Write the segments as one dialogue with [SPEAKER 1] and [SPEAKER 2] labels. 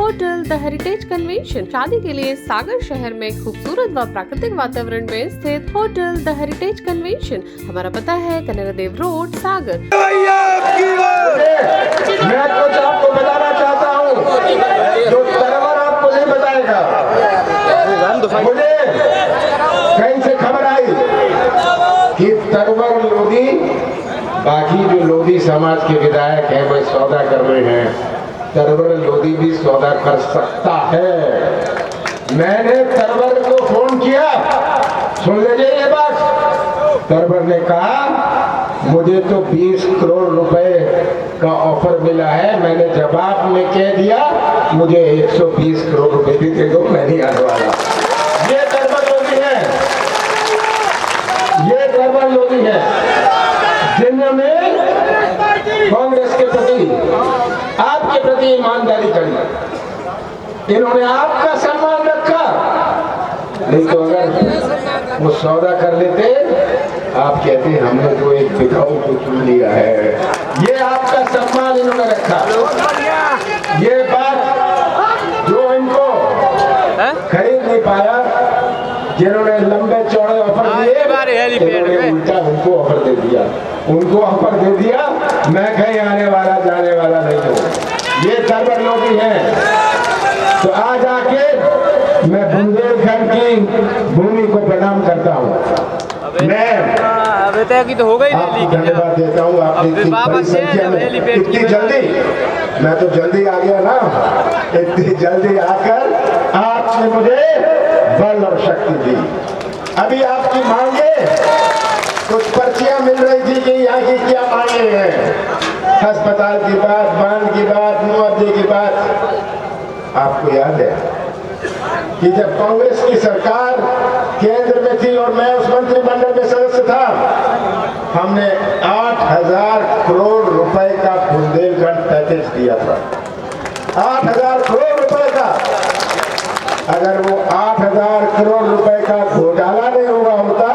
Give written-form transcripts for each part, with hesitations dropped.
[SPEAKER 1] Hotel the heritage convention. शादी के लिए सागर शहर में खूबसूरत व प्राकृतिक वातावरण में स्थित होटल द हेरिटेज कन्वेंशन। हमारा पता है कनरा देव रोड, सागर।
[SPEAKER 2] मैं कुछ आपको बताना चाहता हूँ जो तरवर आपको नहीं बताएगा। मुझे कहीं से खबर आई कि तरवर लोधी, बाकी जो लोधी समाज के विधायक हैं वे सौदा कर रहे हैं, तरवर लोधी भी सौदा कर सकता है। मैंने तरवर को फोन किया, सुन लीजिए ये बात। तरवर ने कहा मुझे तो 20 करोड़ रुपए का ऑफर मिला है। मैंने जवाब में कह दिया मुझे 120 करोड़ रुपए भी दे दो, मैं नहीं आने वाला। ये तरवर लोधी है, ये तरवर लोधी है जिन्होंने कांग्रेस के प्रति, आपके प्रति ईमानदारी करी। इन्होंने आपका सम्मान रखा, नहीं तो अगर वो सौदा कर लेते आप कहते हमने तो एक बिकाऊ को चुन लिया है। ये आपका सम्मान इन्होंने रखा। ये बात जो इनको खरीद नहीं पाया, जिन्होंने लंबे चौड़े ऑफर दिए, उल्टा उनको ऑफर दे दिया, उनको ऑफर दे दिया। मैं कहीं आने वाला जाने वाला नहीं हूँ। ये तरवर लोधी हैं। तो आज आके मैं बुंदेलखंड की भूमि को प्रणाम करता हूँ। मैं
[SPEAKER 3] की तो हो गई,
[SPEAKER 2] आपको धन्यवाद देता हूँ। आपने इतनी जल्दी, मैं तो जल्दी आ गया ना, इतनी जल्दी आकर आपने मुझे बल और शक्ति दी। अभी आपकी मांगे, कुछ पर्चियां मिल रही थी कि यहाँ की क्या मांगे हैं, अस्पताल की बात, बांध की बात, मुआवजे की बात। आपको याद है कि जब कांग्रेस की सरकार केंद्र में थी और मैं उस मंत्रिमंडल में सदस्य था, हमने 8,000 करोड़ रुपए का बुंदेलखंड पैकेज दिया था। 8,000 करोड़ रुपए का। अगर वो 8,000 करोड़ रुपए का घोटाला नहीं हुआ होता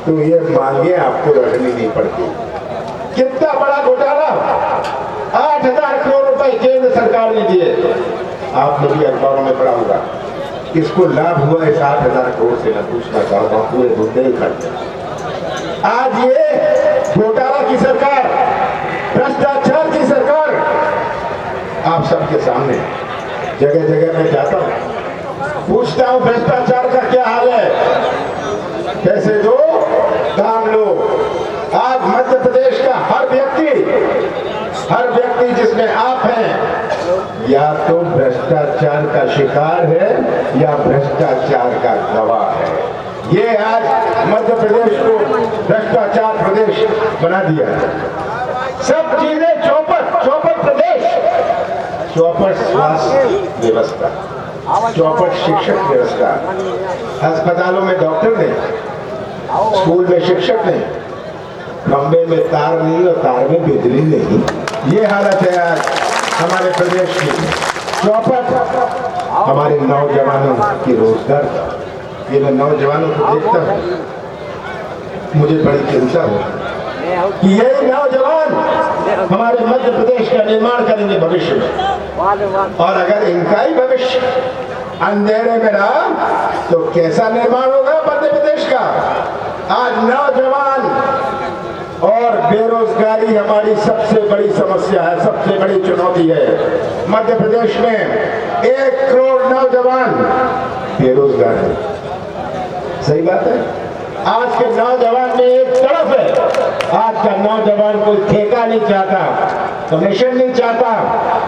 [SPEAKER 2] तो ये मांगे आपको रखनी नहीं पड़ती। कितना बड़ा घोटाला, 8,000 करोड़ रुपए केंद्र सरकार ने दिए। आपने भी अखबारों में पढ़ा होगा। किसको लाभ हुआ है 8,000 करोड़ से, मैं पूछना चाहूंगा पूरे बुंदेलखंड। आज ये घोटाला की सरकार, भ्रष्टाचार की सरकार आप सबके सामने, जगह जगह मैं जाता हूं, पूछता हूं भ्रष्टाचार का क्या हाल है, पैसे दो, काम लो। आज मध्य प्रदेश का हर व्यक्ति जिसमें आप हैं, या तो भ्रष्टाचार का शिकार है या भ्रष्टाचार का गवाह है। ये आज मध्य प्रदेश को भ्रष्टाचार प्रदेश बना दिया है। सब चीजें चौपट प्रदेश, चौपट स्वास्थ्य व्यवस्था, चौपट शिक्षक व्यवस्था, अस्पतालों में डॉक्टर नहीं, स्कूल में शिक्षक नहीं, खंबे में तार नहीं और तार में बिजली नहीं। ये हालत है आज हमारे प्रदेश की। चौपट हमारे नौजवानों की रोजगार। ये मैं नौजवानों को देखता हूँ, मुझे बड़ी चिंता हो कि ये नौजवान हमारे मध्य प्रदेश का निर्माण करेंगे भविष्य में। और अगर इनका ही भविष्य अंधेरे में रहा तो कैसा निर्माण होगा मध्य प्रदेश का। आज नौजवान और बेरोजगारी हमारी सबसे बड़ी समस्या है, सबसे बड़ी चुनौती है। मध्य प्रदेश में 1 करोड़ नौजवान बेरोजगार है। सही बात है। आज के नौजवान में एक तरफ है, आज का नौजवान कोई ठेका नहीं चाहता, कमीशन नहीं चाहता,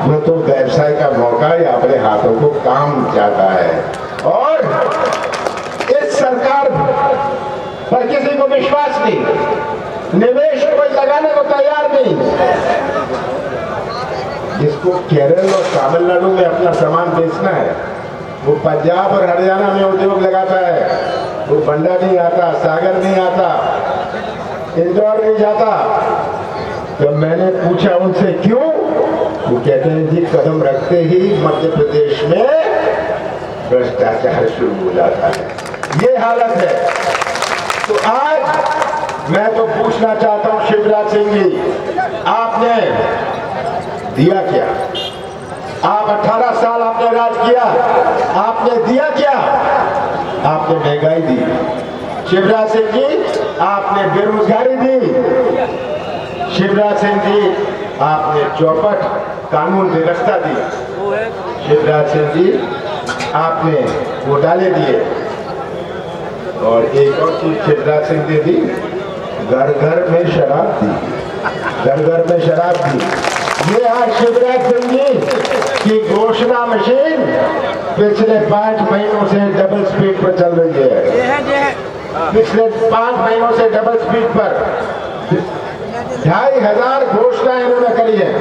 [SPEAKER 2] वो तो व्यवसाय का मौका या अपने हाथों को काम चाहता है। और इस सरकार पर किसी को विश्वास नहीं, निवेश कोई लगाने को तैयार नहीं। जिसको केरल और तमिलनाडु में अपना सामान बेचना है, वो पंजाब और हरियाणा में उद्योग लगाता है। वो बंडा नहीं आता, सागर नहीं आता, इंदौर नहीं जाता। जब मैंने पूछा उनसे क्यों, वो कहते हैं जी कदम रखते ही मध्य प्रदेश में भ्रष्टाचार शुरू हो जाता है। ये हालत है। तो आज मैं तो पूछना चाहता हूं शिवराज सिंह जी, आपने दिया क्या? आप 18 किया, आपने दिया क्या? आपने महंगाई दी। शिवराज सिंह जी, आपने बेरोजगारी दी। शिवराज सिंह जी, आपने चौपट कानून व्यवस्था दी। शिवराज सिंह जी, आपने घोटाले दिए। और एक और चीज शिवराज सिंह ने दी, घर घर में शराब दी, घर घर में शराब दी। ये आज शिवराज सिंह जी की घोषणा मशीन पिछले 5 महीनों से डबल स्पीड पर चल रही है। पिछले 5 महीनों से डबल स्पीड पर 2500 घोषणाएं इन्होंने करी है।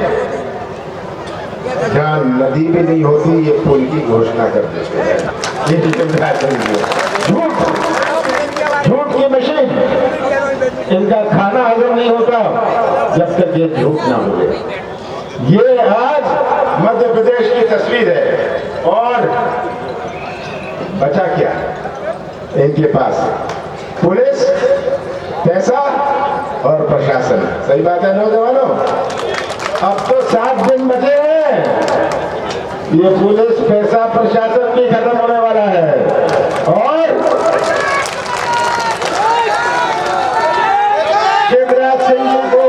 [SPEAKER 2] जहाँ नदी भी नहीं होती, ये पुल की घोषणा कर देते हैं। ये शिवराज सिंह जी झूठ की मशीन। इनका खाना हजम नहीं होता जब तक ये झूठ ना बोले। ये आज मध्य प्रदेश की तस्वीर है। और बचा क्या इनके पास? पुलिस, पैसा और प्रशासन। सही बात है नौजवानों। अब तो 7 दिन बचे हैं। ये पुलिस, पैसा, प्रशासन भी खत्म होने वाला है। और शिवराज सिंह जी को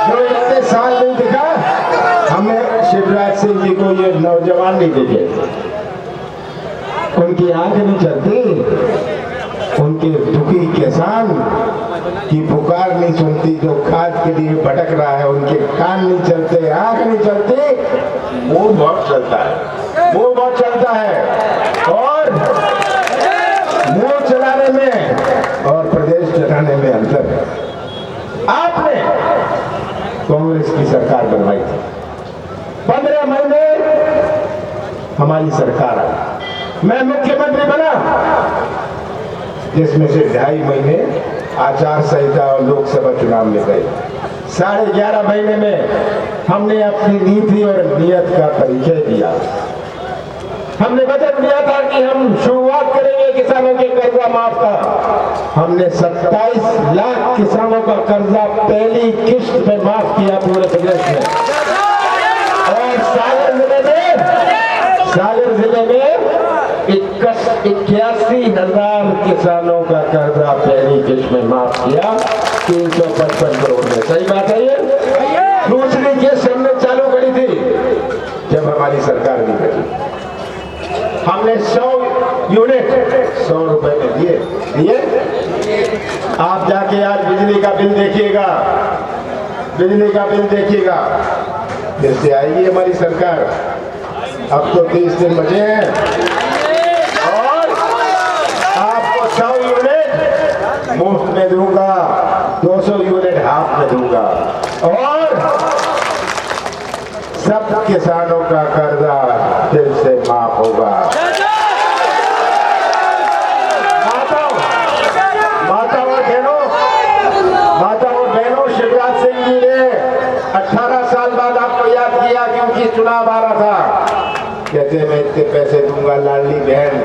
[SPEAKER 2] जो इतने साल नहीं दिखा, हमें शिवराज सिंह जी को ये नौजवान नहीं दिखे। उनकी आंख नहीं चलती, उनके दुखी किसान की पुकार नहीं सुनती, जो खाद के लिए भटक रहा है। उनके कान नहीं चलते, आंख नहीं चलती, मुंह बहुत चलता है, मुंह बहुत चलता है। और मुंह चलाने में और प्रदेश चलाने में अंतर है। आपने कांग्रेस की सरकार बनवाई थी, 15 महीने हमारी सरकार आई, मैं मुख्यमंत्री बना, जिसमें से 2.5 महीने आचार संहिता और लोकसभा चुनाव में गए। 11.5 महीने में हमने अपनी नीति और नियत का परिचय दिया। हमने वचन दिया था कि हम शुरुआत करेंगे किसानों के कर्जा माफ का। हमने 27 लाख किसानों का कर्जा पहली किस्त में माफ किया पूरे प्रदेश में। और सागर जिले में 81,000 किसानों का कर्जा पहली किस्त में माफ किया, 355 करोड़ में। सही बात है ये। दूसरी किस्त हमने चालू करी थी जब हमारी सरकार नहीं बची। हमने 100 यूनिट 100 रुपए में दिए। आप जाके आज बिजली का बिल देखिएगा, बिजली का बिल देखिएगा। फिर से आएगी हमारी सरकार। अब तो 30 दिन बचे हैं और आपको 100 यूनिट मुफ्त में दूंगा, 200 यूनिट हाफ में दूंगा और सब किसानों का कर्जा फिर से माफ होगा। माता और बहनों, शिवराज सिंह जी ने 18 साल बाद आपको याद किया क्योंकि चुनाव आ रहा था। कहते मैं इतने पैसे दूंगा, लाडली बहन।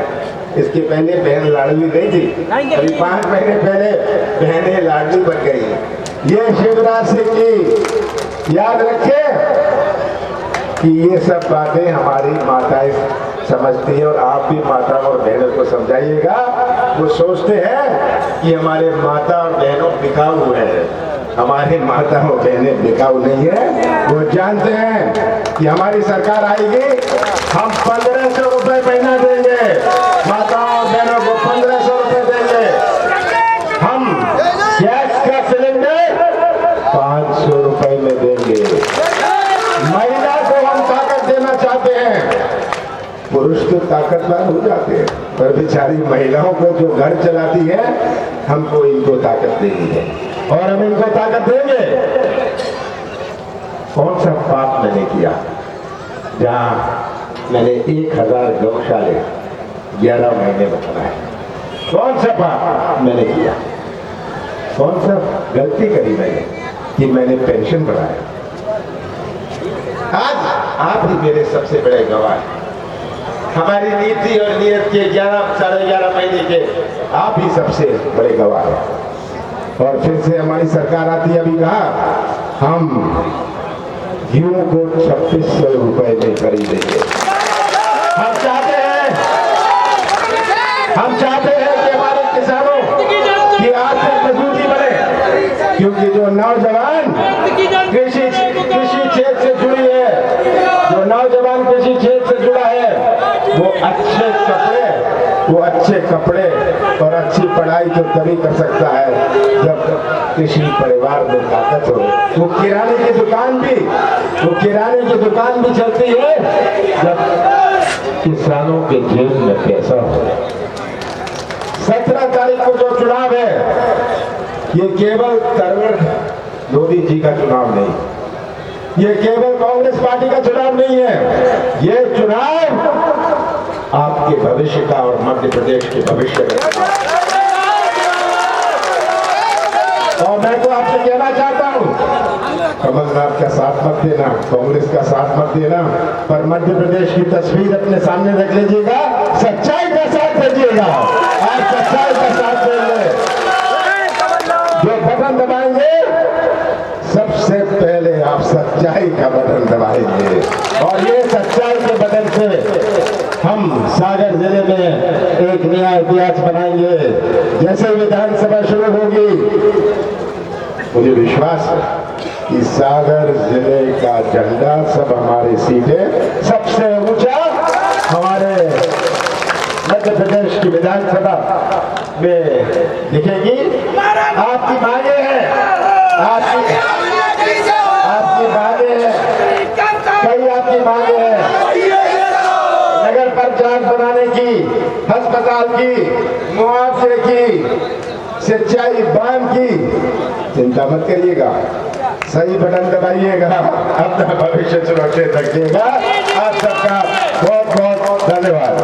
[SPEAKER 2] इसके पहले बहन लाडली नहीं थी, अभी 5 महीने पहले बहनें लाडली बन गई। ये शिवराज सिंह जी याद रखे कि ये सब बातें हमारी माताएं समझती है और आप भी माता और बहनों को समझाइएगा। वो सोचते हैं कि हमारे माता और बहनों बिकाऊ है। हमारी माता और बहनें बिकाऊ नहीं है। वो जानते हैं कि हमारी सरकार आएगी, हम 1500 रुपए महीना देंगे, माता और बहनों को 1500 रुपए देंगे। हम गैस का सिलेंडर 500 रुपए में देंगे। महिला को हम ताकत देना चाहते हैं। पुरुष तो ताकतवर हो जाते हैं, पर बेचारी महिलाओं को जो घर चलाती है, हमको इनको ताकत देनी है और हम इनको ताकत देंगे। कौन सा पाप मैंने किया जहां मैंने 1000 गौशाले 11 महीने में बनाए? कौन सा पाप मैंने किया? कौन सा गलती करी मैंने कि मैंने पेंशन बढ़ाया? आज आप ही मेरे सबसे बड़े गवाह हैं। हमारी नीति और नियत के 11-11.5 महीने के आप ही सबसे बड़े गवाह हैं। और फिर से हमारी सरकार आती है। अभी कहा हम गेहूं को 2600 रुपए में खरीदेंगे। नौजवान किसी क्षेत्र से जुड़ा है, वो अच्छे कपड़े और अच्छी पढ़ाई तो तभी कर सकता है जब किसी परिवार में ताकत हो। वो किराने की दुकान भी चलती है जब किसानों के जेब में पैसा हो। 17 तारीख को जो चुनाव है, ये केवल तरुण मोदी जी का चुनाव नहीं, ये केवल कांग्रेस पार्टी का चुनाव नहीं है, ये चुनाव आपके भविष्य का और मध्य प्रदेश के भविष्य का। और मैं तो आपसे कहना चाहता हूं, कमलनाथ का साथ मत देना, कांग्रेस का साथ मत देना, पर मध्य प्रदेश की तस्वीर अपने सामने रख लीजिएगा, सच्चाई का साथ दीजिएगा। आप सच्चाई का साथ देंगे, जो बटन दबाएंगे सबसे पहले आप सच्चाई का बटन दबाएंगे, और ये सच्चाई के बटन से हम सागर जिले में एक नया इतिहास बनाएंगे। जैसे विधानसभा शुरू होगी, मुझे विश्वास है कि सागर जिले का झंडा, सब हमारी सीटें सबसे ऊंचा हमारे मध्य प्रदेश की विधानसभा में दिखेगी। आपकी मांगे हैं, आपकी मांगे हैं, कई आपकी मांगे हैं, नगर पंचायत बनाने की, अस्पताल की, मुआवजे की, सिंचाई बांध की, चिंता मत करिएगा, सही बटन दबाइएगा, अपना भविष्य सुरक्षित रखिएगा। आप सबका बहुत बहुत धन्यवाद।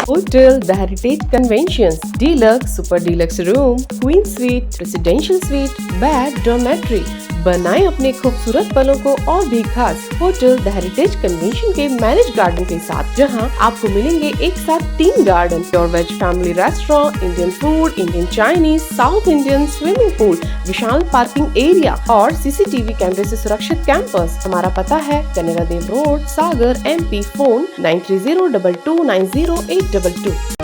[SPEAKER 1] Hotel the heritage convention, deluxe, super deluxe room, queen suite, residential suite, bed, dormitory. बनाएं अपने खूबसूरत पलों को और भी खास होटल द हेरिटेज कन्वेंशन के मैरिज गार्डन के साथ, जहां आपको मिलेंगे एक साथ 3 garden, pure veg family restaurant, Indian food, Indian Chinese, south Indian, swimming pool, विशाल पार्किंग एरिया और सीसीटीवी कैमरे से सुरक्षित कैंपस। हमारा पता है कनेरा देव रोड, सागर, MP। फोन 9302290822।